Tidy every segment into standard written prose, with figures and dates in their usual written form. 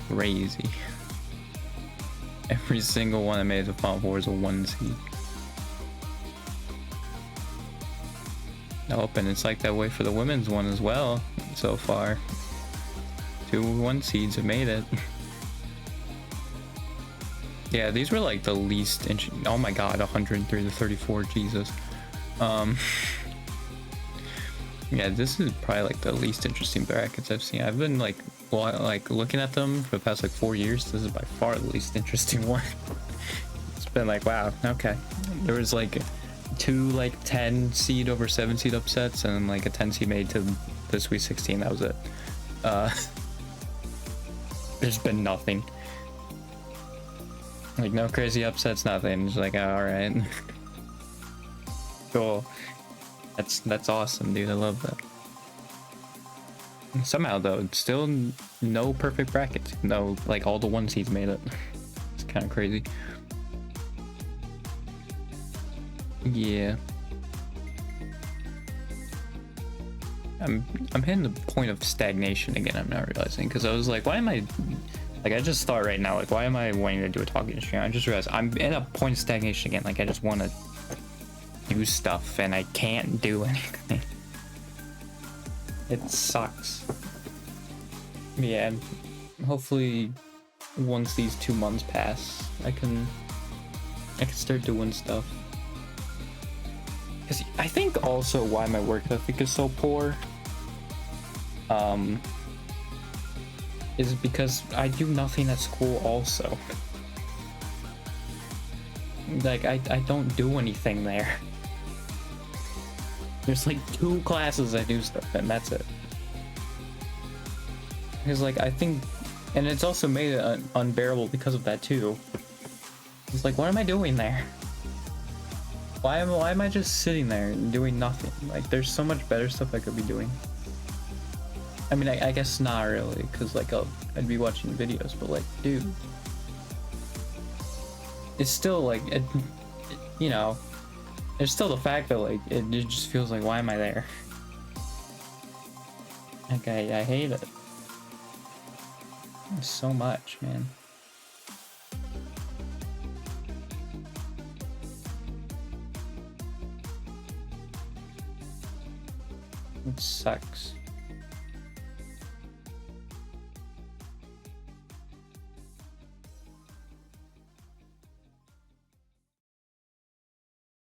crazy. Every single one I made to Final Four is a 1 seed. Oh, and it's like that way for the women's one as well so far. 2 1 seeds have made it. Yeah, these were like the least oh my god, 103 to 34, Jesus. Yeah, this is probably like the least interesting brackets I've seen. I've been like looking at them for the past like 4 years. This is by far the least interesting one. It's been like, wow, okay. There was like 2 like 10 seed over 7 seed upsets and like a 10 seed made to the Sweet 16. That was it. There's been nothing. Like no crazy upsets, nothing. Just like, oh, all right. Cool. That's awesome, dude. I love that. Somehow though, still no perfect brackets. No, like all the 1 seeds made it. It's kind of crazy. Yeah. I'm hitting the point of stagnation again. I'm not realizing, because I was like, why am I like, I just thought right now, like, why am I wanting to do a talking stream? I just realized I'm in a point of stagnation again. Like, I just want to do stuff and I can't do anything. It sucks. Yeah, hopefully once these 2 months pass, I can start doing stuff. Because I think also why my work ethic is so poor is because I do nothing at school also. Like, I don't do anything there. There's like 2 classes I do stuff and that's it. Because like, I think, and it's also made it unbearable because of that too. It's like, what am I doing there? Why am I just sitting there and doing nothing? Like, there's so much better stuff I could be doing. I mean, I guess not really, because like I'd be watching videos, but like, dude, it's still like, you know, there's still the fact that like it just feels like, why am I there? Like, I hate it so much, man. It sucks.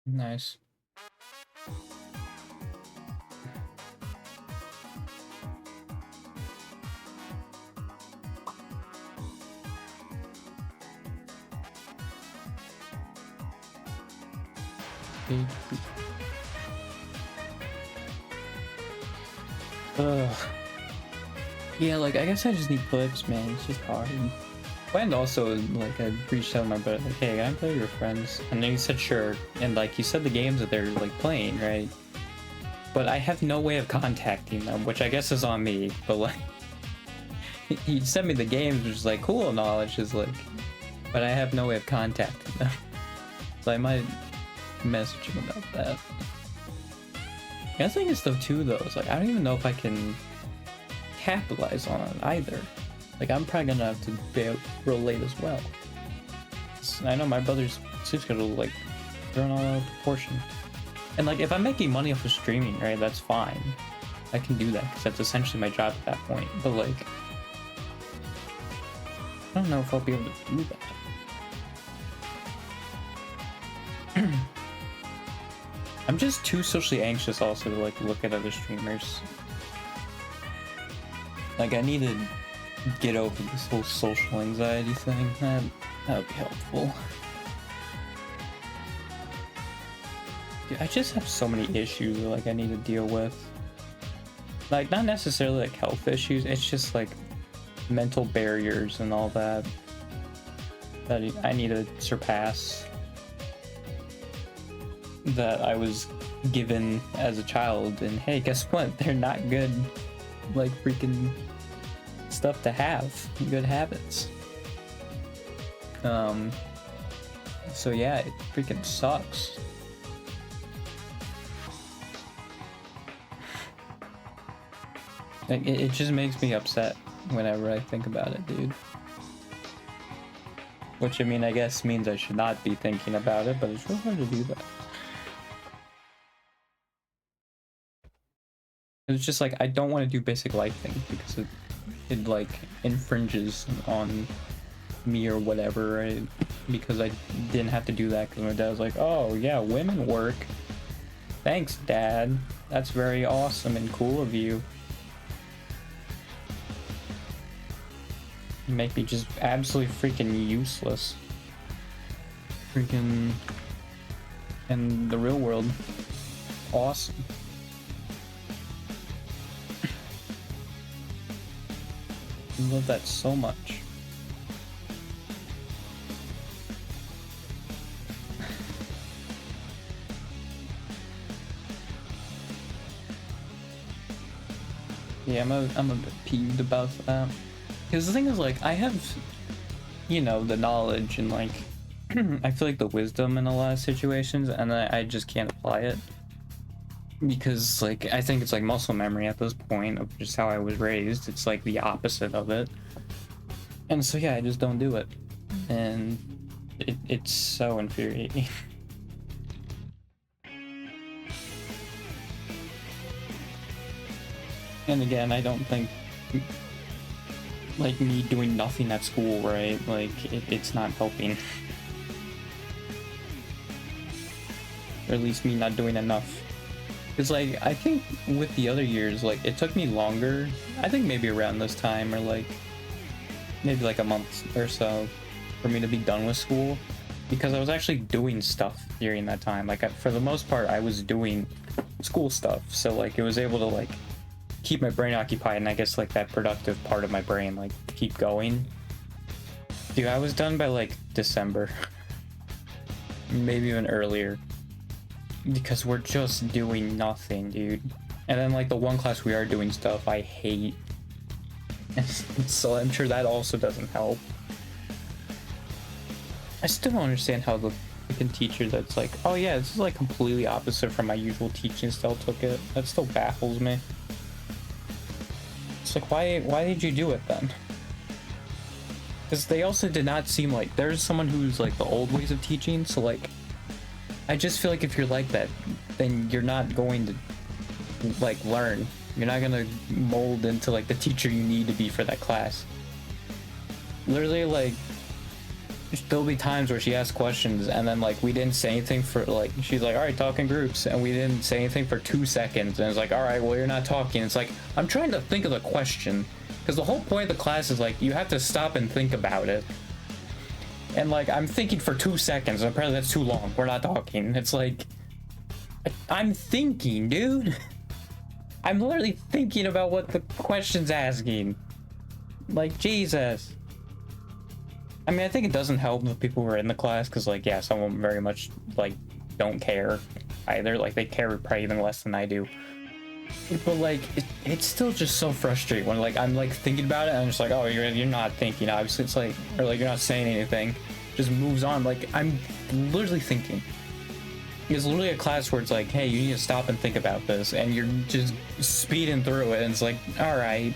Nice. Yeah, like, I guess I just need clips, man. It's just hard. And also, like, I reached out to my brother, like, hey, can I play with your friends? And then he said sure. And like, he said the games that they're like playing, right? But I have no way of contacting them, which I guess is on me. But like, he sent me the games, which is like cool and all. It's just like, but I have no way of contacting them. So I might message him about that. The other thing is though too, though, is like, I don't even know if I can capitalize on it either. Like, I'm probably gonna have to be real late as well. I know my brother's sleep schedule is like thrown all out of proportion. And like, if I'm making money off of streaming, right, that's fine. I can do that because that's essentially my job at that point. But like, I don't know if I'll be able to do that. I'm just too socially anxious also to like look at other streamers. Like, I need to get over this whole social anxiety thing. That would be helpful. Dude, I just have so many issues that like I need to deal with. Like, not necessarily like health issues, it's just like mental barriers and all that I need to surpass, that I was given as a child. And hey, guess what? They're not good, like, freaking stuff to have. Good habits. So yeah, it freaking sucks. Like, it just makes me upset whenever I think about it, dude. Which, I mean, I guess means I should not be thinking about it, but it's real hard to do that. It's just like, I don't want to do basic life things because it like infringes on me or whatever, right? Because I didn't have to do that because my dad was like, oh yeah, women work. Thanks, Dad. That's very awesome and cool of you. You make me just absolutely freaking useless. Freaking in the real world. Awesome. I love that so much. Yeah, I'm a bit peeved about that. Because the thing is, like, I have, you know, the knowledge and, like, I feel like the wisdom in a lot of situations, and I just can't apply it. Because, like, I think it's like muscle memory at this point of just how I was raised. It's like the opposite of it. And so, yeah, I just don't do it. And it's so infuriating. And again, I don't think, like, me doing nothing at school, right? Like, it's not helping. Or at least me not doing enough. Because, like, I think with the other years, like, it took me longer. I think maybe around this time, or, like, maybe, like, a month or so for me to be done with school. Because I was actually doing stuff during that time. Like, for the most part, I was doing school stuff. So, like, it was able to, like, keep my brain occupied, and I guess, like, that productive part of my brain, like, keep going. Dude, I was done by, like, December. Maybe even earlier. Because we're just doing nothing, dude. And then, like, the one class we are doing stuff, I hate. So I'm sure that also doesn't help. I still don't understand how the freaking teacher that's like, oh yeah, this is, like, completely opposite from my usual teaching style took it. That still baffles me. It's like, why did you do it then? Because they also did not seem like, there's someone who's like the old ways of teaching, so, like, I just feel like if you're like that, then you're not going to, like, learn. You're not gonna mold into, like, the teacher you need to be for that class. Literally, like, there'll be times where she asks questions and then, like, we didn't say anything for, like, she's like, all right, talk in groups, and we didn't say anything for 2 seconds, and it's like, all right, well, you're not talking. It's like, I'm trying to think of the question, because the whole point of the class is, like, you have to stop and think about it. And, like, I'm thinking for 2 seconds, and apparently that's too long. We're not talking. It's like, I'm thinking, dude. I'm literally thinking about what the question's asking. Like, Jesus. I mean, I think it doesn't help the people who are in the class, because, like, yeah, some of them very much, like, don't care either. Like, they care probably even less than I do. But, like, it's still just so frustrating when, like, I'm, like, thinking about it, and I'm just like, oh, you're not thinking, obviously. It's like, or, like, you're not saying anything. Just moves on. Like, I'm literally thinking. It's literally a class where it's like, hey, you need to stop and think about this, and you're just speeding through it, and it's like, all right.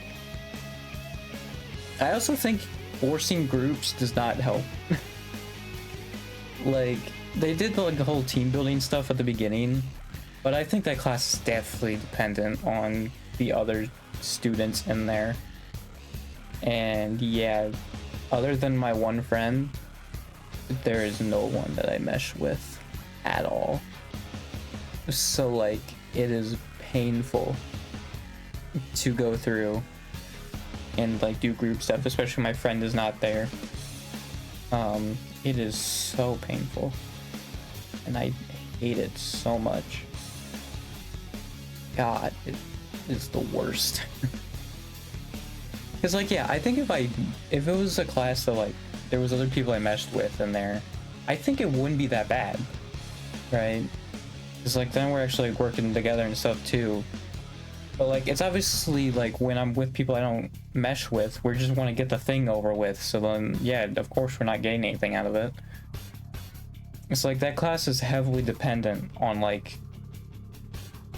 I also think forcing groups does not help. Like, they did like the whole team building stuff at the beginning, but I think that class is definitely dependent on the other students in there. And yeah, other than my one friend, there is no one that I mesh with at all. So, like, it is painful to go through and, like, do group stuff, especially when my friend is not there. It is so painful, and I hate it so much. God, it is the worst. Because, like, yeah, I think if it was a class that, like, there was other people I meshed with in there, I think it wouldn't be that bad, right? Because, like, then we're actually, like, working together and stuff too. But, like, it's obviously, like, when I'm with people I don't mesh with, we just want to get the thing over with. So then, yeah, of course we're not getting anything out of it. It's like that class is heavily dependent on, like,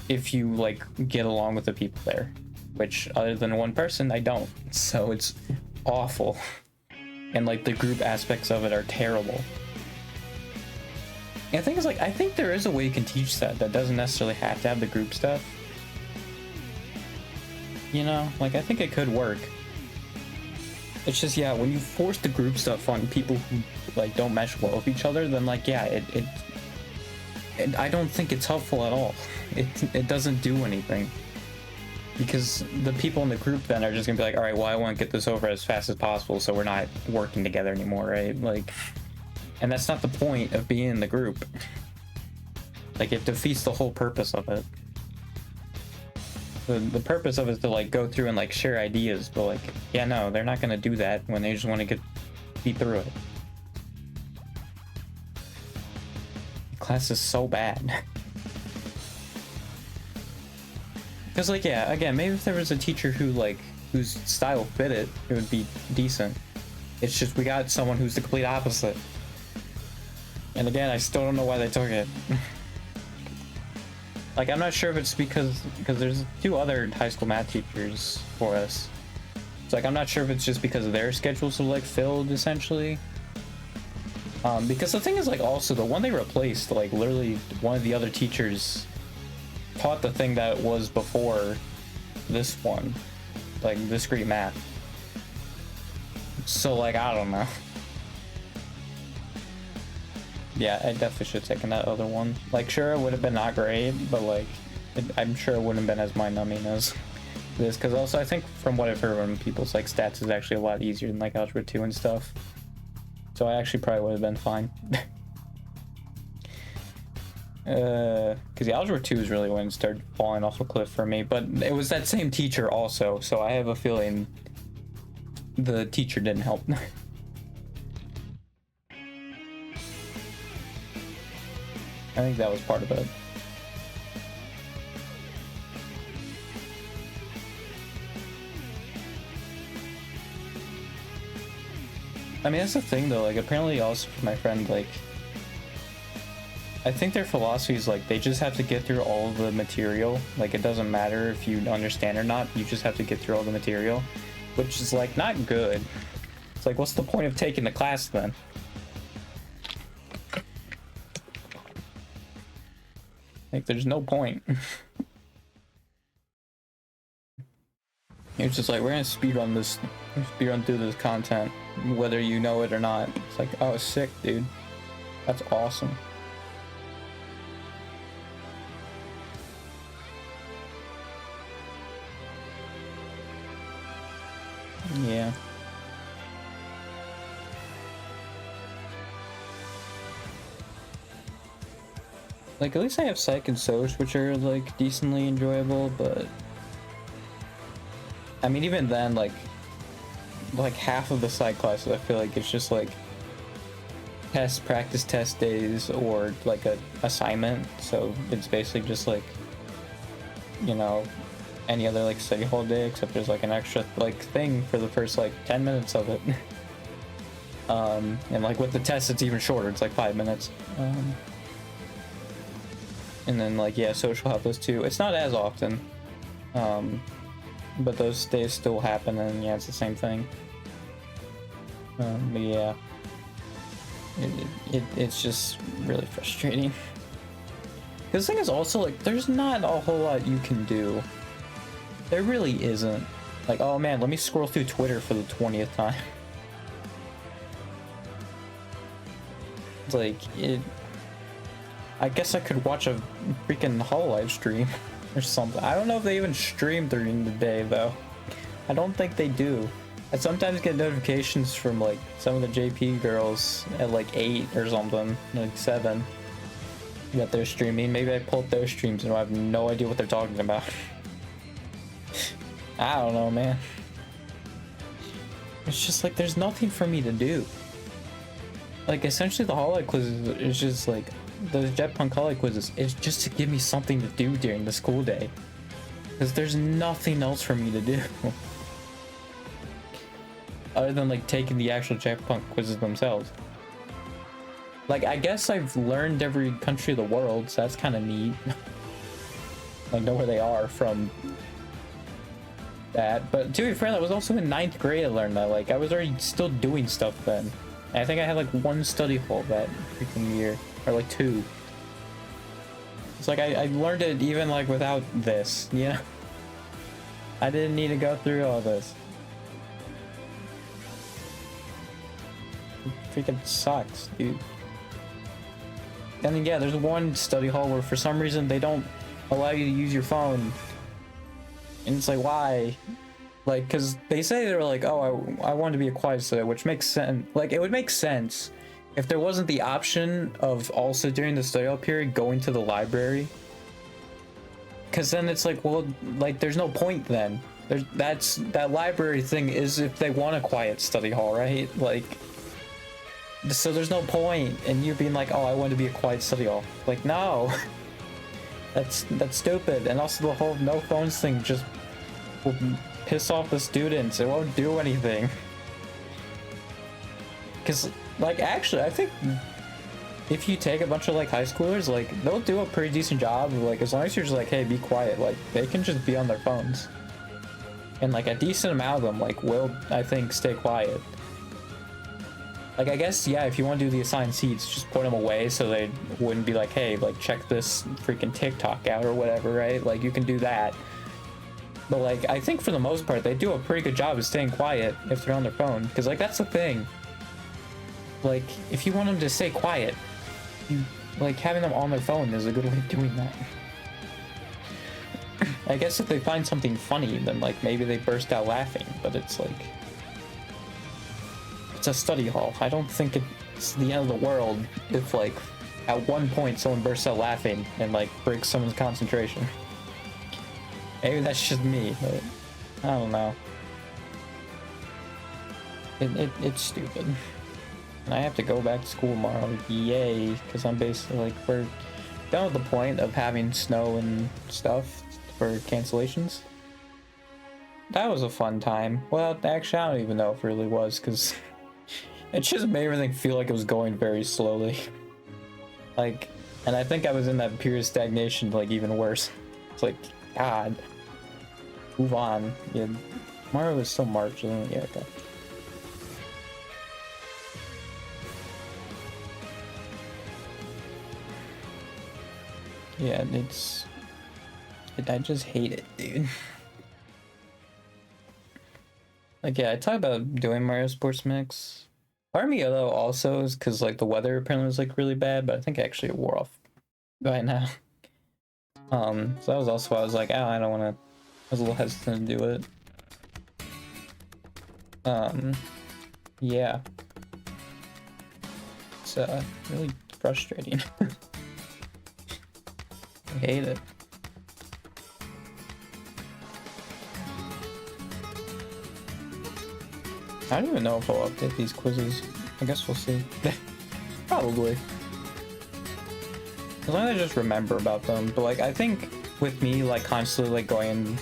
if you, like, get along with the people there. Which, other than one person, I don't. So it's awful. and like the group aspects of it are terrible. And the thing is, like, I think there is a way you can teach that doesn't necessarily have to have the group stuff. You know, like, I think it could work. It's just, yeah, when you force the group stuff on people who, like, don't mesh well with each other, then, like, yeah, it I don't think it's helpful at all. It doesn't do anything. Because the people in the group then are just gonna be like, all right, well, I want to get this over as fast as possible, so we're not working together anymore, right? Like, and that's not the point of being in the group. Like, it defeats the whole purpose of it. The purpose of it is to, like, go through and, like, share ideas, but, like, yeah, no, they're not gonna do that when they just want to beat through it. Class is so bad. Because, like, yeah, again, maybe if there was a teacher who, like, whose style fit it, it would be decent. It's just we got someone who's the complete opposite. And again, I still don't know why they took it. Like, I'm not sure if it's because there's 2 other high school math teachers for us. So, like, I'm not sure if it's just because their schedules are, like, filled, essentially. Because the thing is, like, also, the one they replaced, like, literally one of the other teachers taught the thing that was before this one. Like, discrete math. So, like, I don't know. Yeah, I definitely should have taken that other one. Like, sure, it would have been not great, but, like, I'm sure it wouldn't have been as mind-numbing as this. Because also, I think from what I've heard from people's, like, stats is actually a lot easier than, like, Algebra 2 and stuff. So I actually probably would have been fine. Because the Algebra 2 is really when it started falling off a cliff for me. But it was that same teacher also, so I have a feeling the teacher didn't help. I think that was part of it. I mean, that's the thing though, like, apparently also for my friend, like, I think their philosophy is, like, they just have to get through all of the material. Like, it doesn't matter if you understand or not, you just have to get through all the material. Which is, like, not good. It's like, what's the point of taking the class then? Like, there's no point. It's just like, we're gonna speedrun through this content, whether you know it or not. It's like, oh, sick, dude. That's awesome. Yeah. Like, at least I have Psych and Soc, which are, like, decently enjoyable, but I mean, even then, like half of the Psych classes, I feel like it's just, like, practice test days, or, like, a assignment, so it's basically just, like, you know, any other, like, study hall day, except there's, like, an extra, like, thing for the first, like, 10 minutes of it. And, like, with the test, it's even shorter, it's, like, 5 minutes. And then, like, yeah, social health is too. It's not as often, but those days still happen, and yeah, it's the same thing. But yeah, it's just really frustrating. Because the thing is also, like, there's not a whole lot you can do. There really isn't. Like, oh man, let me scroll through Twitter for the 20th time. It's like, I guess I could watch a freaking Hololive stream or something. I don't know if they even stream during the day, though. I don't think they do. I sometimes get notifications from, like, some of the JP girls at, like, 8 or something, like 7, that they're streaming. Maybe I pull up their streams and I have no idea what they're talking about. I don't know, man. It's just, like, there's nothing for me to do. Like, essentially the Hololive quizzes is just, like, those Jetpunk Hololive quizzes is just to give me something to do during the school day. Because there's nothing else for me to do. Other than, like, taking the actual Jetpunk quizzes themselves. Like, I guess I've learned every country of the world, so that's kind of neat. Like, know where they are from that. But to be fair, I was also in 9th grade. I learned that. Like I was already still doing stuff then. And I think I had like 1 study hall that freaking year, or like 2. It's like I learned it even like without this, you know? I didn't need to go through all this. It freaking sucks, dude. And then, yeah, there's 1 study hall where for some reason they don't allow you to use your phone. And it's like, why? Like, because they say they're like, oh, I want to be a quiet study, which makes sense. Like, it would make sense if there wasn't the option of also during the study hall period going to the library. Because then it's like, well, like, there's no point then. That library thing is if they want a quiet study hall, right? Like, so there's no point in you being like, oh, I want to be a quiet study hall. Like, no. That's stupid. And also the whole no phones thing just will piss off the students. It won't do anything. Because, like, actually, I think if you take a bunch of, like, high schoolers, like, they'll do a pretty decent job. Like, as long as you're just like, hey, be quiet, like, they can just be on their phones. And, like, a decent amount of them, like, will, I think, stay quiet. Like, I guess, yeah, if you want to do the assigned seats, just put them away so they wouldn't be like, hey, like, check this freaking TikTok out or whatever, right? Like, you can do that. But, like, I think for the most part, they do a pretty good job of staying quiet if they're on their phone. Because, like, that's the thing. Like, if you want them to stay quiet, you, like, having them on their phone is a good way of doing that. I guess if they find something funny, then, like, maybe they burst out laughing. But it's, like... It's a study hall. I don't think it's the end of the world if, like, at one point someone bursts out laughing and, like, breaks someone's concentration. Maybe that's just me, but I don't know. It's stupid. And I have to go back to school tomorrow. Yay, because I'm basically, like, we're done with the point of having snow and stuff for cancellations. That was a fun time. Well, actually, I don't even know if it really was, because it just made everything feel like it was going very slowly. Like, and I think I was in that period of stagnation, like, even worse. It's like, God, move on. Yeah, tomorrow is still March, isn't it? Yeah, okay. Yeah, I just hate it, dude. Like, yeah, I talked about doing Mario Sports Mix. Part of me, though, also is because, like, the weather apparently was, like, really bad, but I think actually it wore off right now. So that was also why I was like, oh, I don't want to... I was a little hesitant to do it. Yeah. It's, really frustrating. I hate it. I don't even know if I'll update these quizzes. I guess we'll see. Probably. As long as I just remember about them. But, like, I think with me, like, constantly, like, going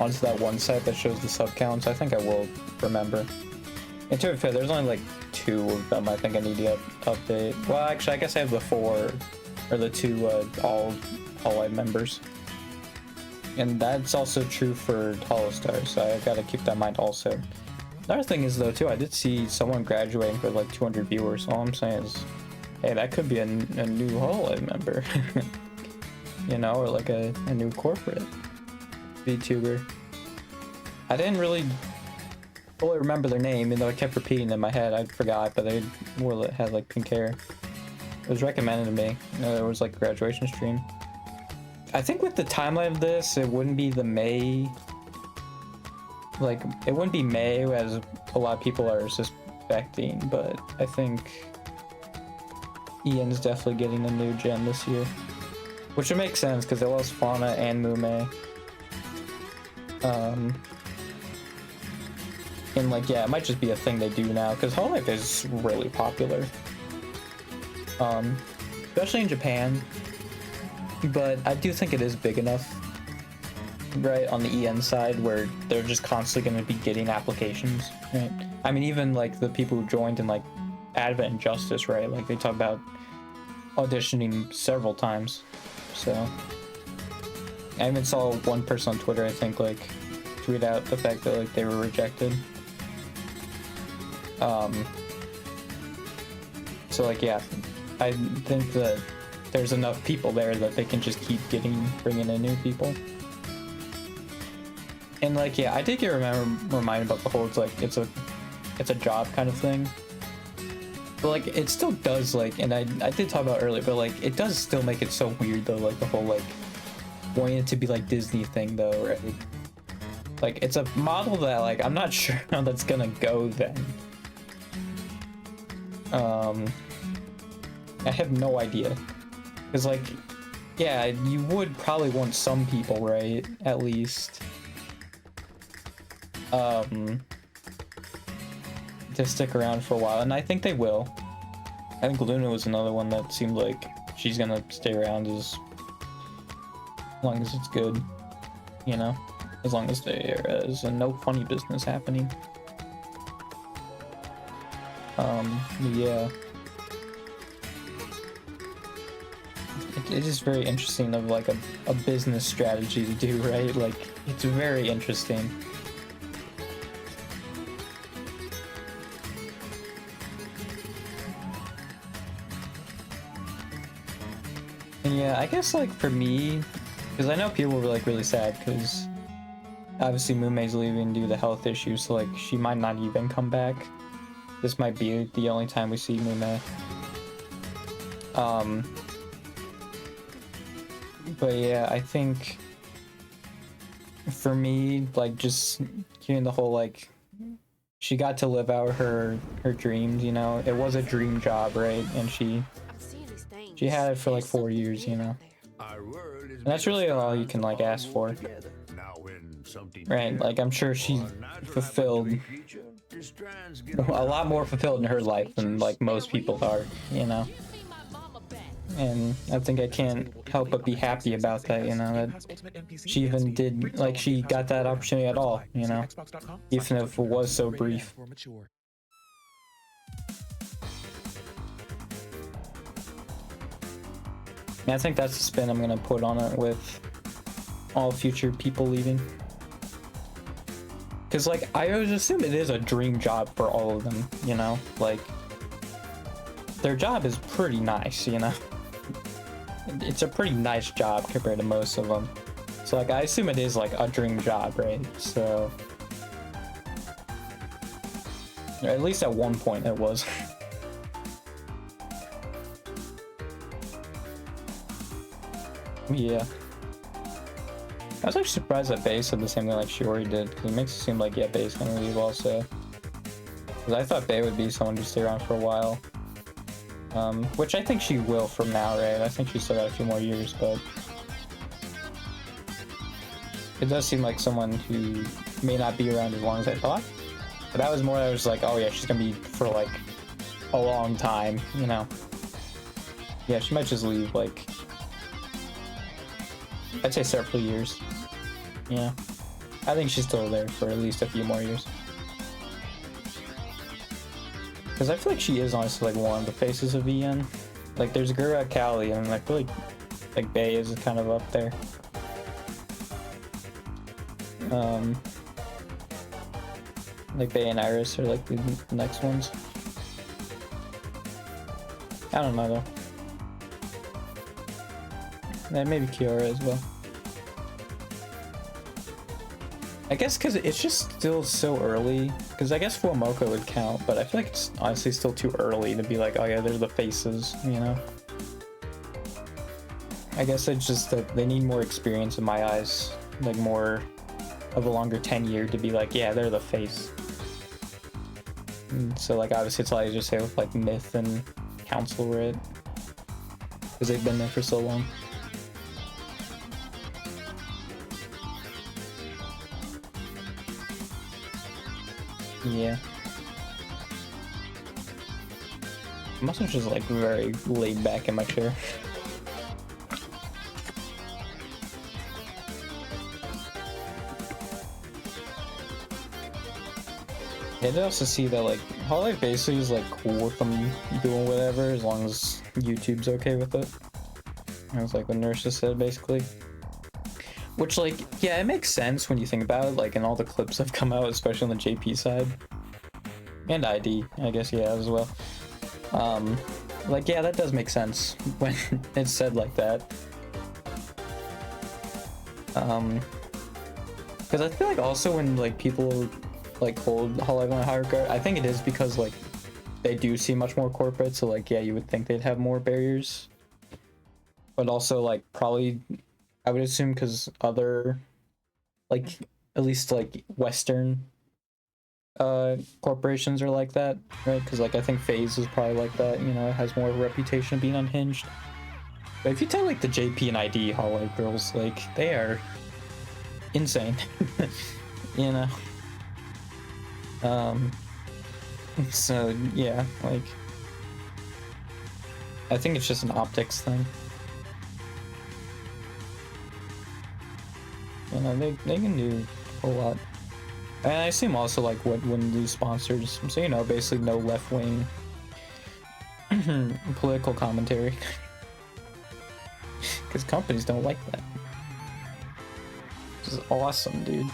onto that one site that shows the sub counts, I think I will remember. And to be fair, there's only, like, 2 of them I think I need to update. Well, actually, I guess I have the 4, or the 2, all Light members. And that's also true for Holostar, so I've got to keep that in mind also. Another thing is, though, too, I did see someone graduating for, like, 200 viewers. All I'm saying is, hey, that could be a new Hololive member. You know, or, like, a new corporate VTuber. I didn't really fully remember their name, even though I kept repeating it in my head. I forgot, but they had, like, pink hair. It was recommended to me. You know, there was, like, a graduation stream. I think with the timeline of this, it wouldn't be the May... Like, it wouldn't be May, as a lot of people are suspecting, but I think Ian's definitely getting a new gen this year. Which would make sense, because they lost Fauna and Mume. And, like, yeah, it might just be a thing they do now, because Hololive is really popular. Especially in Japan. But I do think it is big enough, right, on the EN side, where they're just constantly going to be getting applications, right? I mean, even, like, the people who joined in, like, Advent and Justice, right? Like, they talk about auditioning several times, so... I even saw one person on Twitter, I think, like, tweet out the fact that like they were rejected. So like yeah, I think that there's enough people there that they can just keep bringing in new people. And like yeah, I did get reminded about the whole it's a job kind of thing. But like it still does like, and I did talk about earlier, but like it does still make it so weird though, like the whole like wanting it to be like Disney thing though, right? Like it's a model that like I'm not sure how that's gonna go then. I have no idea, because like yeah, you would probably want some people, right, at least to stick around for a while, and I think they will. I think Luna was another one that seemed like she's gonna stay around as long as it's good, you know, as long as there is no funny business happening. Yeah, it is very interesting of like a business strategy to do, right? Like it's very interesting. And yeah, I guess like for me, because I know people were like really sad because obviously Mumei's leaving due to health issues, so like she might not even come back. This might be the only time we see Mumei. But yeah, I think for me, like just hearing the whole like she got to live out her dreams, you know. It was a dream job, right? And she had it for like 4 years, you know. And that's really all you can like ask for, right? Like I'm sure she fulfilled a lot more fulfilled in her life than like most people are, you know. And I think I can't help but be happy about that, you know, that she even did, like, she got that opportunity at all, you know, even if it was so brief. And I think that's the spin I'm gonna put on it with all future people leaving. Because, like, I always assume it is a dream job for all of them, you know, like, their job is pretty nice, you know. It's a pretty nice job compared to most of them. So like I assume it is like a dream job, right? So at least at one point it was. Yeah. I was actually surprised that Bae said the same thing like Shiori did, because it makes it seem like yeah, Bae's gonna leave also. Because I thought Bae would be someone to stay around for a while. Which I think she will from now, right? I think she's still got a few more years, but it does seem like someone who may not be around as long as I thought. But that was more, I was like, oh yeah, she's gonna be for like a long time, you know. Yeah, she might just leave like, I'd say several years. Yeah, I think she's still there for at least a few more years. Because I feel like she is honestly like one of the faces of EN. Like there's Gura Kali, and I feel like Bae is kind of up there. Like Bae and Iris are like the next ones. I don't know though. And maybe Kiara as well. I guess because it's just still so early, because I guess Fuamoka would count, but I feel like it's honestly still too early to be like, oh yeah, they're the faces, you know? I guess it's just that they need more experience in my eyes, like more of a longer tenure to be like, yeah, they're the face. And so like obviously it's a lot easier to say with like Myth and Council, right? Because they've been there for so long. Yeah. I must have just like very laid back in my chair. Yeah, I also see that like Hololive basically is like cool with them doing whatever as long as YouTube's okay with it. That was like what Nurse just said basically. Which, like, yeah, it makes sense when you think about it, like, in all the clips that have come out, especially on the JP side. And ID, I guess, yeah, as well. Like, yeah, that does make sense when it's said like that. Because I feel like also when, like, people, like, hold Hololive in high regard, I think it is because, like, they do seem much more corporate, so, like, yeah, you would think they'd have more barriers. But also, like, probably, I would assume because other, like, at least, like, Western corporations are like that, right? Because, like, I think FaZe is probably like that, you know, it has more of a reputation of being unhinged. But if you tell, like, the JP and ID Hololive girls, like, they are insane. You know? So, yeah, like, I think it's just an optics thing. You know, they can do a lot. And I assume also, like, wouldn't lose sponsors. So, you know, basically no left-wing political commentary. Because companies don't like that. Which is awesome, dude.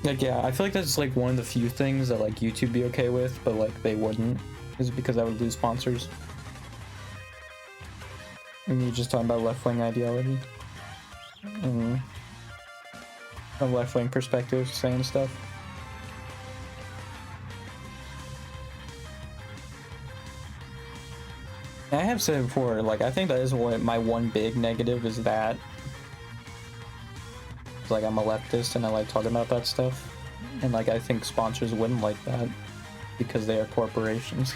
Like, yeah, I feel like that's, like, one of the few things that, like, YouTube be okay with, but, like, they wouldn't. Is because I would lose sponsors. And you're just talking about left-wing ideology. From left-wing perspective, saying stuff. I have said before, like, I think that is what my one big negative is that. It's like, I'm a leftist and I like talking about that stuff. And, like, I think sponsors wouldn't like that because they are corporations.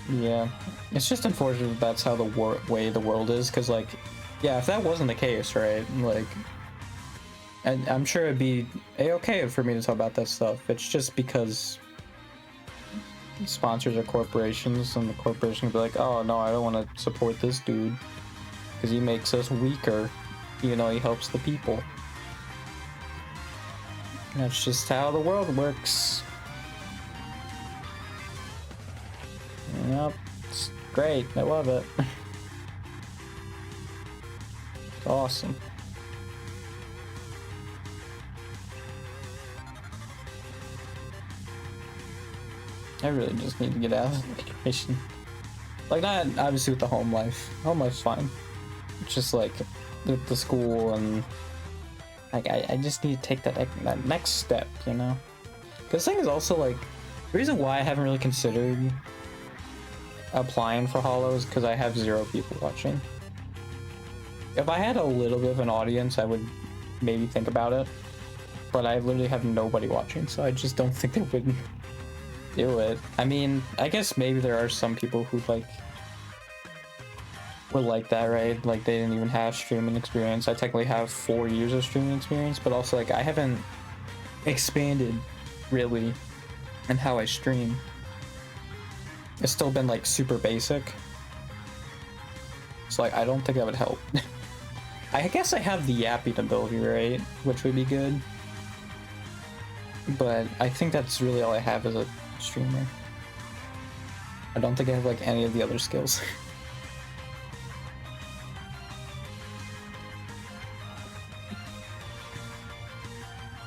Yeah, it's just unfortunate that that's how the way the world is, because, like, yeah, if that wasn't the case, right, like, and I'm sure it'd be a-okay for me to talk about that stuff. It's just because sponsors are corporations, and the corporation would be like, oh, no, I don't want to support this dude, because he makes us weaker, you know, he helps the people. That's just how the world works. Yep, it's great. I love it. It's awesome. I really just need to get out of the situation. Like, not obviously with the home life. Home life's fine. It's just like with the school and like I just need to take that next step, you know? Because the thing is also, like, the reason why I haven't really considered applying for Hollow is because I have 0 people watching. If I had a little bit of an audience, I would maybe think about it. But I literally have nobody watching, so I just don't think they would do it. I mean, I guess maybe there are some people who, like, were like that, right? Like, they didn't even have streaming experience. I technically have 4 years of streaming experience, but also, like, I haven't expanded really in how I stream. It's still been, like, super basic. So, like, I don't think that would help. I guess I have the yapping ability, right? Which would be good. But I think that's really all I have as a streamer. I don't think I have, like, any of the other skills.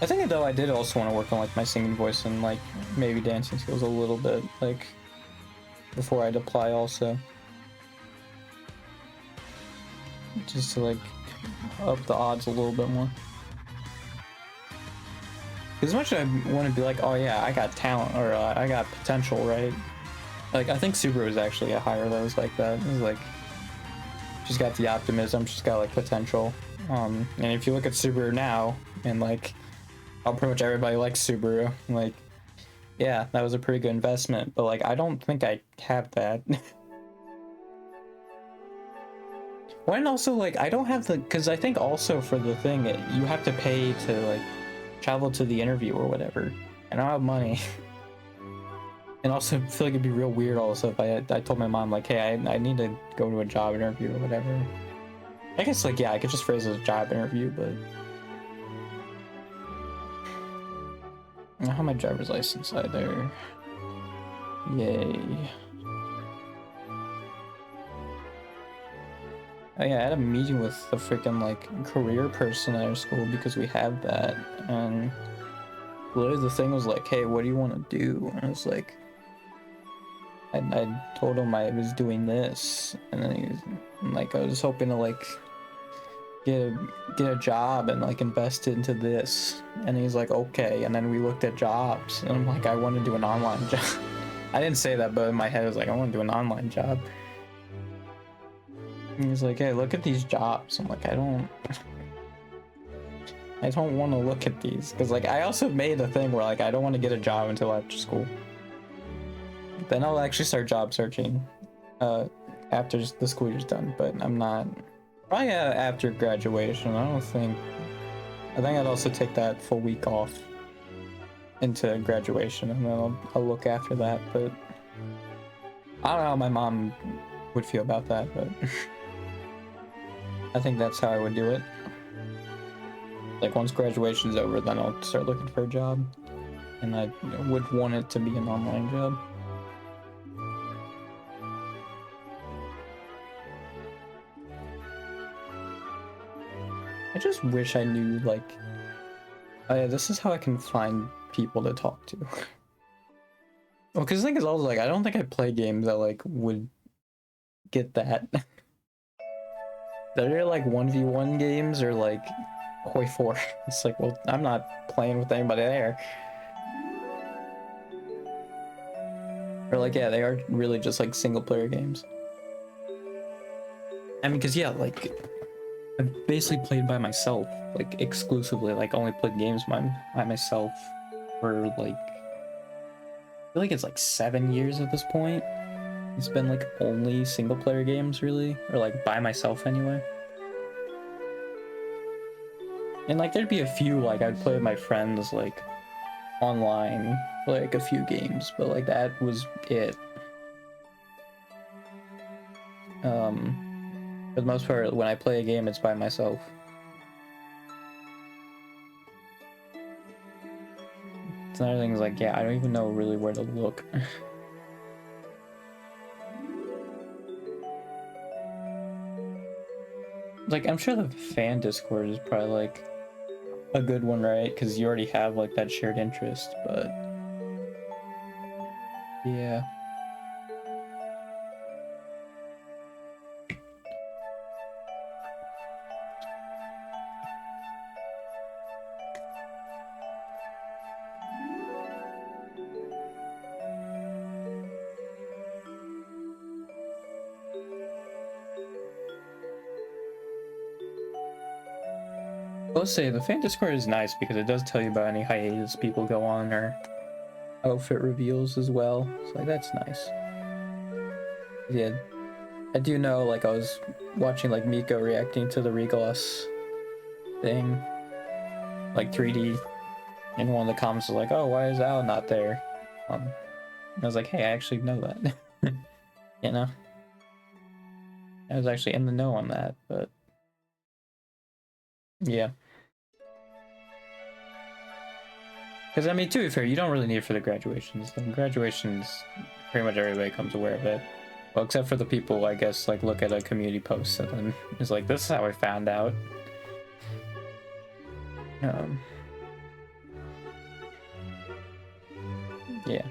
I think, though, I did also want to work on, like, my singing voice and, like, maybe dancing skills a little bit, like, before I'd apply also. Just to, like, up the odds a little bit more. As much as I want to be like, oh yeah, I got talent, or I got potential, right? Like, I think Subaru is actually a hire that was like that. It was like, she's got the optimism, she's got, like, potential. And if you look at Subaru now, and, like, how pretty much everybody likes Subaru, like, yeah, that was a pretty good investment, but, like, I don't think I have that. Well, and also, like, I don't have the, because I think also for the thing, you have to pay to, like, travel to the interview or whatever. I don't have money. And also, I feel like it'd be real weird also if I told my mom, like, hey, I need to go to a job interview or whatever. I guess, like, yeah, I could just phrase it as a job interview, but I don't have my driver's license either. Yay. Oh yeah, I had a meeting with the freaking like career person at our school because we have that, and literally the thing was like, hey, what do you want to do? And I was like, I told him I was doing this, and then he was like, I was hoping to like get a job and like invest into this, and he's like, okay. And then we looked at jobs, and I'm like, I want to do an online job. I didn't say that, but in my head I was like, I want to do an online job. And he's like, hey, look at these jobs. I'm like, I don't want to look at these, because like I also made a thing where like I don't want to get a job until after school. Then I'll actually start job searching after the school year's done, but I'm not. Probably after graduation. I think I'd also take that full week off into graduation, and then I'll look after that. But I don't know how my mom would feel about that, but I think that's how I would do it. Like once graduation's over, then I'll start looking for a job, and I would want it to be an online job. I just wish I knew, like, oh yeah, this is how I can find people to talk to. Well, because the thing is also, like, I don't think I play games that, like, would get that. They're, like, 1v1 games or, like, Hoi 4. It's like, well, I'm not playing with anybody there. Or, like, yeah, they are really just, like, single-player games. I mean, because, yeah, like, I've basically played by myself, like, exclusively, like, only played games by myself for, like, I feel like it's, like, 7 years at this point. It's been, like, only single-player games, really, or, like, by myself, anyway. And, like, there'd be a few, like, I'd play with my friends, like, online, like, a few games, but, like, that was it. For the most part, when I play a game, it's by myself. It's another thing is like, yeah, I don't even know really where to look. Like, I'm sure the fan Discord is probably, like, a good one, right? Because you already have, like, that shared interest, but... yeah. Let's say the fan Discord is nice because it does tell you about any hiatus people go on or outfit reveals as well. So like that's nice. Yeah, I do know. Like I was watching like Miko reacting to the Regloss thing, like 3D, and one of the comments was like, "Oh, why is Al not there?" I was like, "Hey, I actually know that." You know, I was actually in the know on that, but yeah. Because, I mean, to be fair, you don't really need it for the graduations. The graduations, pretty much everybody comes aware of it. Well, except for the people, I guess, like, look at a community post and then it's like, this is how I found out. Yeah.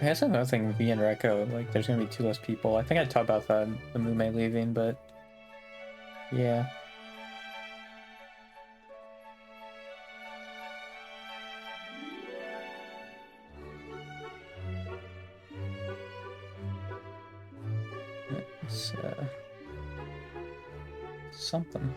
That's another thing with me and Rekko, like there's gonna be 2 less people. I think I talked about that in the Mume leaving, but yeah. It's something.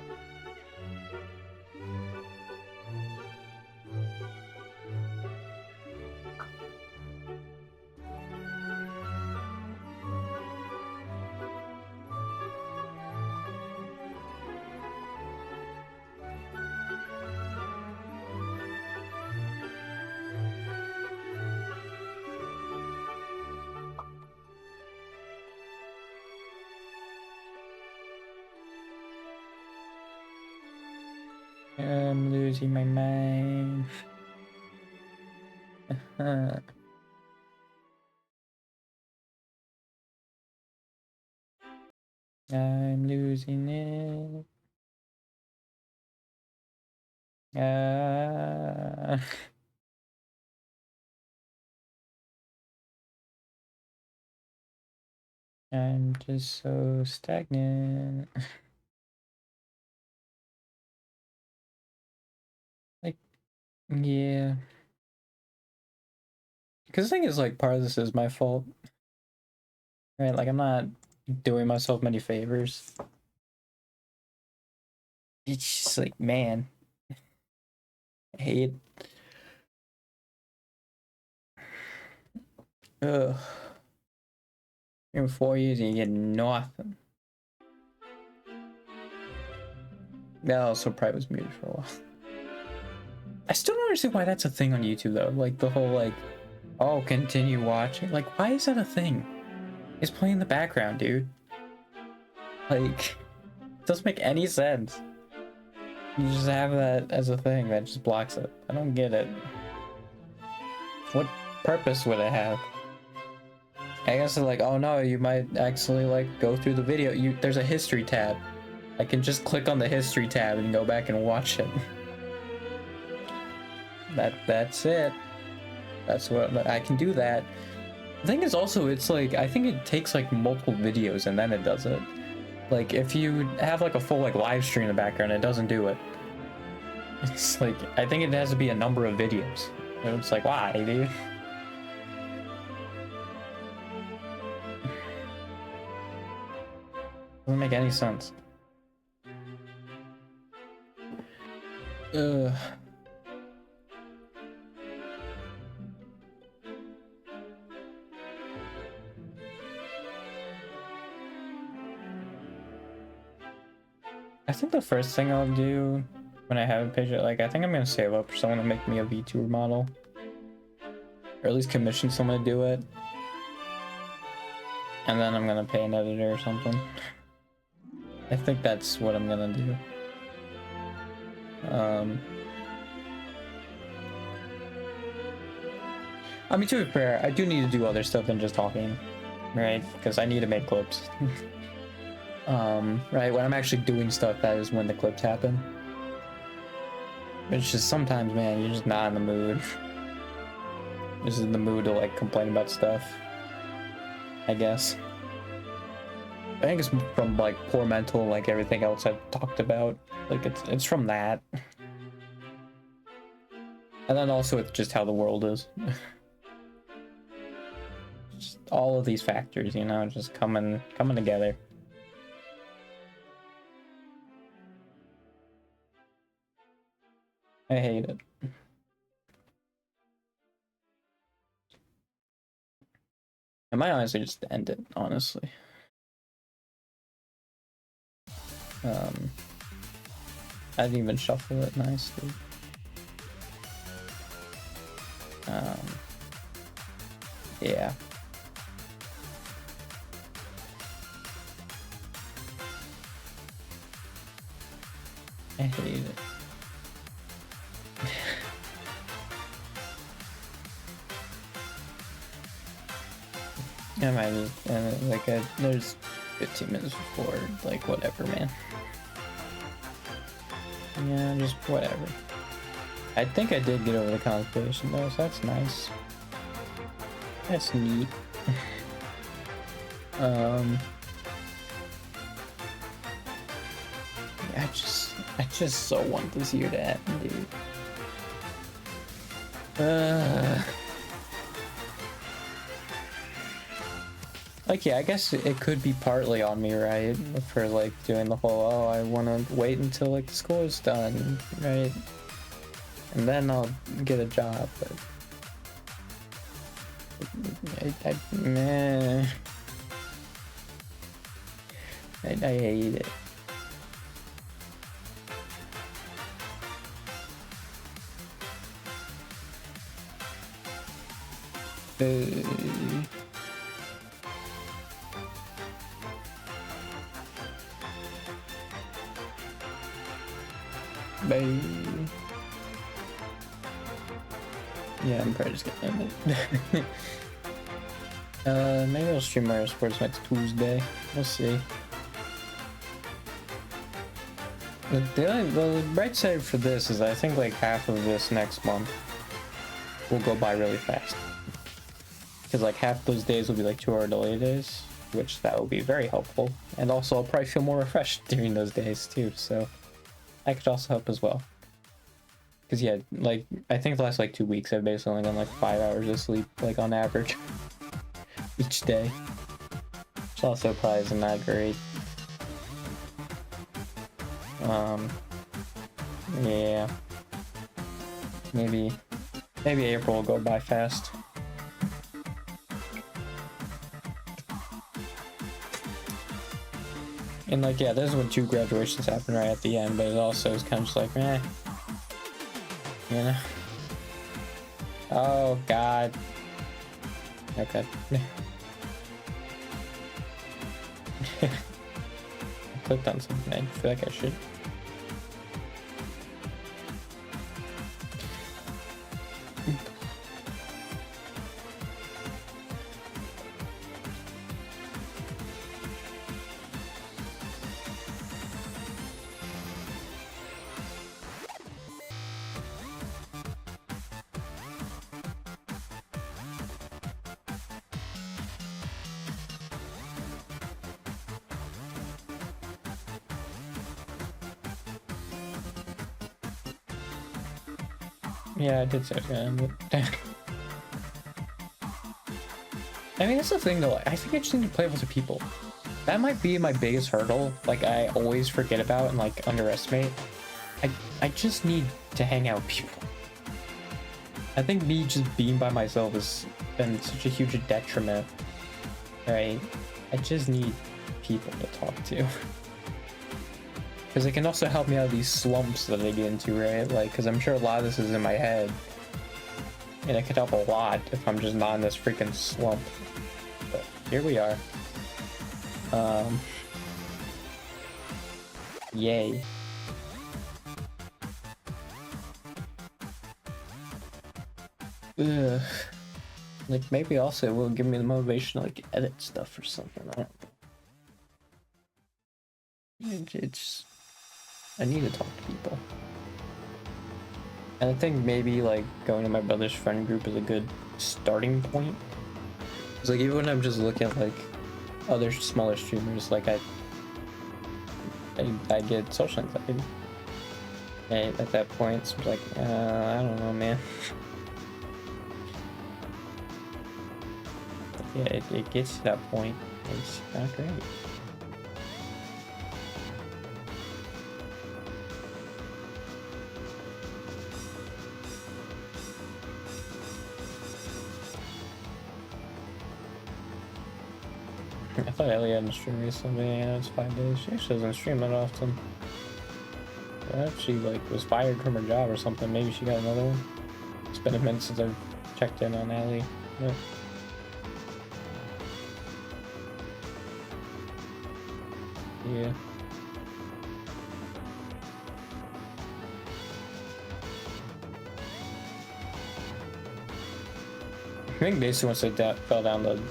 I'm losing my mind. I'm losing it. I'm just so stagnant. Like, yeah. Because the thing is, like, part of this is my fault. Right? Like, I'm not doing myself many favors. It's just like, man. I hate it. Ugh. In 4 years, you get nothing. That also probably was muted for a while. I still don't understand why that's a thing on YouTube, though. Like, the whole, like, oh, continue watching. Like, why is that a thing? It's playing in the background, dude. Like, it doesn't make any sense. You just have that as a thing that just blocks it. I don't get it. What purpose would it have? I guess it's like, oh no, you might actually like go through the video. There's a history tab. I can just click on the history tab and go back and watch it. That's it. That's what I can do that. The thing is also, it's like, I think it takes like multiple videos and then it does it. Like if you have like a full like live stream in the background, it doesn't do it. It's like, I think it has to be a number of videos. And it's like, why, dude? Doesn't make any sense. Ugh. I think the first thing I'll do when I have a picture, like, I think I'm gonna save up for someone to make me a VTuber model. Or at least commission someone to do it. And then I'm gonna pay an editor or something. I think that's what I'm gonna do. I mean, to be fair, I do need to do other stuff than just talking, right? Because I need to make clips. Right, when I'm actually doing stuff, that is when the clips happen. It's just sometimes, man, you're just not in the mood. Just in the mood to like complain about stuff, I guess. I think it's from like poor mental, like everything else I've talked about. Like it's from that. And then also it's just how the world is. Just all of these factors, you know, just coming together. I hate it. I might honestly just end it, honestly. I didn't even shuffle it nicely. Yeah. I hate it. I might just, like, there's 15 minutes before, like, whatever, man. Yeah, just whatever. I think I did get over the constipation, though, so that's nice. That's neat. I just so want this year to end, dude. Like, yeah, I guess it could be partly on me, right? For like doing the whole, oh, I want to wait until like the school is done, right? And then I'll get a job, but meh. I hate it. Bye. Yeah, I'm probably just gonna end it. Maybe I'll stream Mario Sports next Tuesday. We'll see. The bright side for this is I think like half of this next month will go by really fast. Because like half those days will be like 2-hour delay days, which that will be very helpful. And also I'll probably feel more refreshed during those days too, so that could also help as well. Because yeah, like I think the last like 2 weeks I've basically only done like 5 hours of sleep, like on average, each day. Which also probably isn't that great. Yeah. Maybe April will go by fast. And like, yeah, this is when 2 graduations happen right at the end, but it also is kind of just like, meh. You know? Oh, God. Okay. I clicked on something. I feel like I should. Yeah, I did say I was gonna end it. I mean, that's the thing though. I think I just need to play with other people. That might be my biggest hurdle. Like, I always forget about and like underestimate. I just need to hang out with people. I think me just being by myself has been such a huge detriment. Right? I just need people to talk to. Because it can also help me out of these slumps that I get into, right? Like, because I'm sure a lot of this is in my head. And it could help a lot if I'm just not in this freaking slump. But here we are. Yay. Ugh. Like, maybe also it will give me the motivation to, like, edit stuff or something. I don't know. It's... I need to talk to people. And I think maybe like going to my brother's friend group is a good starting point. It's like even when I'm just looking at like other smaller streamers, like I get social anxiety. And at that point, it's like, I don't know, man. Yeah, it gets to that point. It's not great. I thought Ellie hadn't streamed recently, and it's 5 days. She actually doesn't stream that often. Perhaps she like was fired from her job or something. Maybe she got another one. It's been a minute since I've checked in on Ellie. But... yeah. I think basically once I fell down the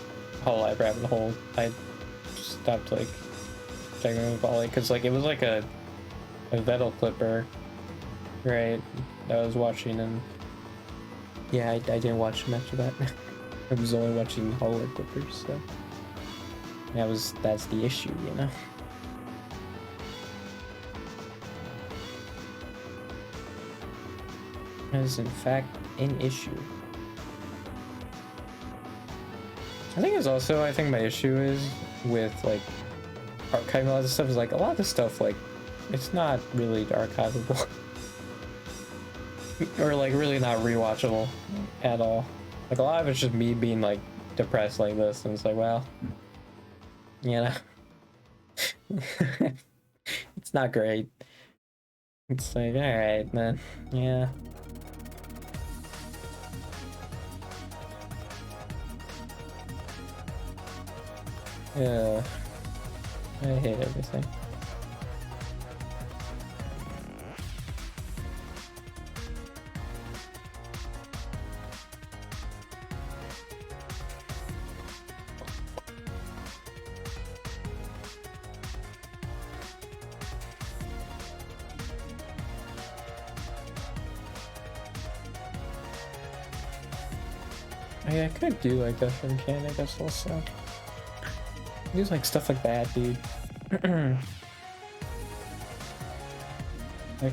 Hololive rabbit hole, I stopped like checking with Volley because like it was like a Vettel clipper, right? That I was watching, and yeah, I didn't watch him after that. I was only watching Hololive clippers, so that's the issue, you know. That is in fact an issue. I think it's also, I think my issue is with like archiving a lot of this stuff is like a lot of this stuff, like it's not really archivable or like really not rewatchable at all. Like a lot of it's just me being like depressed like this, and it's like, well, you know, it's not great. It's like, all right, then, yeah. Yeah, I hate everything. Yeah, I could do like that from can, I guess also. Use like stuff like that, dude. That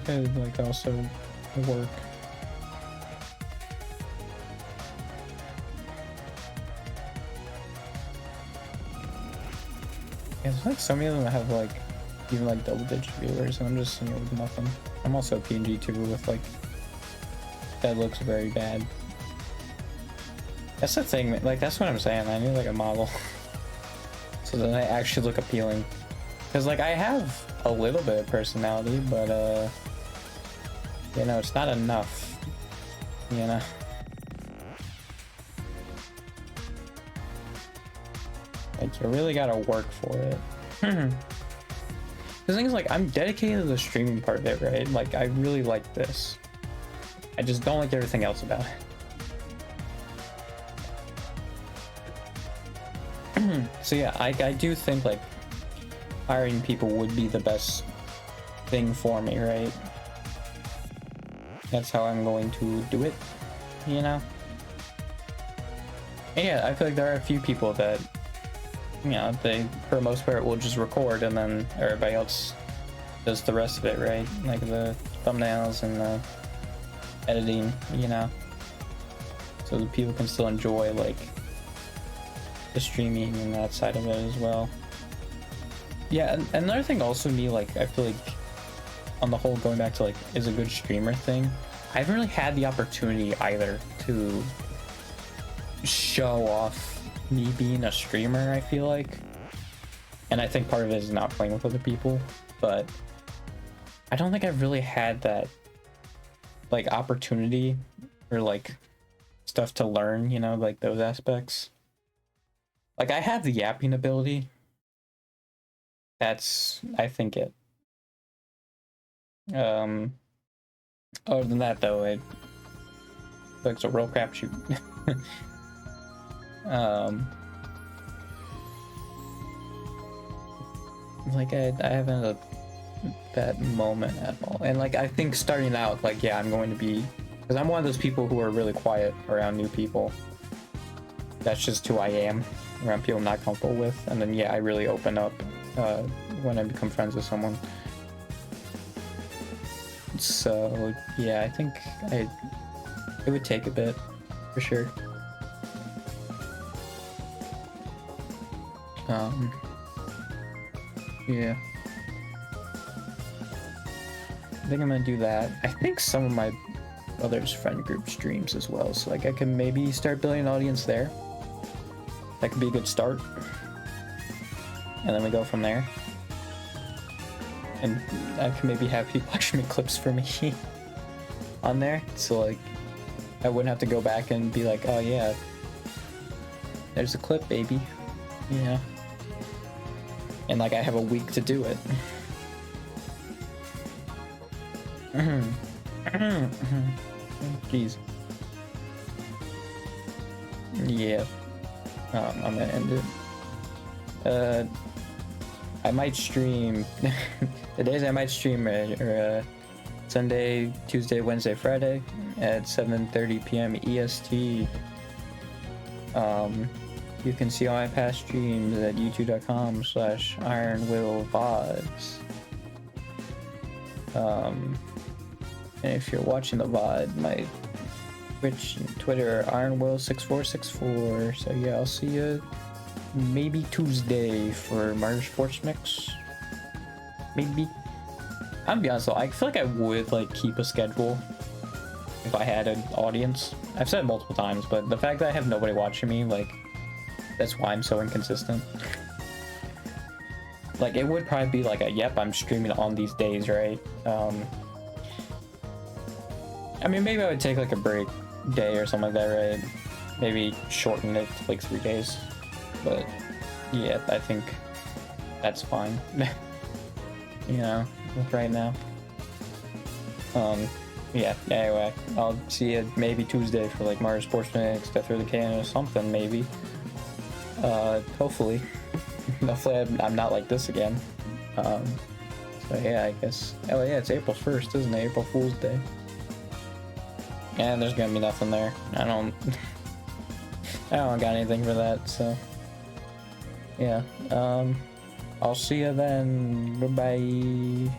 could like also work. Yeah, there's like so many of them that have like even like double-digit viewers, and I'm just sitting here with nothing. I'm also a PNG tuber with like that looks very bad. That's the thing, like that's what I'm saying. I need like a model so that I actually look appealing. Cause like I have a little bit of personality, but you know, it's not enough. You know. Like you really gotta work for it. The thing is, like, I'm dedicated to the streaming part of it, right? Like I really like this. I just don't like everything else about it. So yeah, I do think like hiring people would be the best thing for me, right? That's how I'm going to do it, you know? And yeah, I feel like there are a few people that, you know, they for the most part will just record and then everybody else does the rest of it, right? Like the thumbnails and the editing, you know? So that people can still enjoy like the streaming and that side of it as well. Yeah, and another thing also me, like I feel like on the whole going back to like is a good streamer thing, I haven't really had the opportunity either to show off me being a streamer, I feel like. And I think part of it is not playing with other people, but I don't think I've really had that like opportunity or like stuff to learn, you know, like those aspects. Like I have the yapping ability. That's, I think, it. Other than that though, it's a real crapshoot. Like I haven't had that moment at all, and like I think starting out, like yeah, I'm going to be, because I'm one of those people who are really quiet around new people. That's just who I am around people I'm not comfortable with, and then yeah, I really open up when I become friends with someone. So yeah, I think it would take a bit for sure. Yeah, I think I'm gonna do that. I think some of my brother's friend group streams as well, so like I can maybe start building an audience there. That could be a good start, and then we go from there. And I can maybe have people actually make clips for me on there, so like I wouldn't have to go back and be like, oh yeah, there's a clip, baby, you know. And like I have a week to do it. Jeez. Yeah. I'm gonna end it. I might stream. The days I might stream are Sunday, Tuesday, Wednesday, Friday at 7:30 p.m. EST. You can see all my past streams at youtube.com/ironwillvods. And if you're watching the VOD, my Twitch and Twitter, IronWill6464. So yeah, I'll see you maybe Tuesday for Mario Sports Mix. Maybe. I'm be honest though, I feel like I would like keep a schedule if I had an audience. I've said it multiple times, but the fact that I have nobody watching me, like, that's why I'm so inconsistent. Like, it would probably be like a, yep, I'm streaming on these days, right? I mean, maybe I would take like a break day or something like that, right? Maybe shorten it to like 3 days. But yeah, I think that's fine. You know, right now. Yeah, anyway, I'll see you maybe Tuesday for like Mario Sports Mix, Death Through the Cannon or something, maybe. Hopefully. Hopefully I'm not like this again. So yeah, I guess. Oh yeah, it's April 1st, isn't it? April Fool's Day. And there's gonna be nothing there. I don't got anything for that, so yeah. I'll see you then. Goodbye.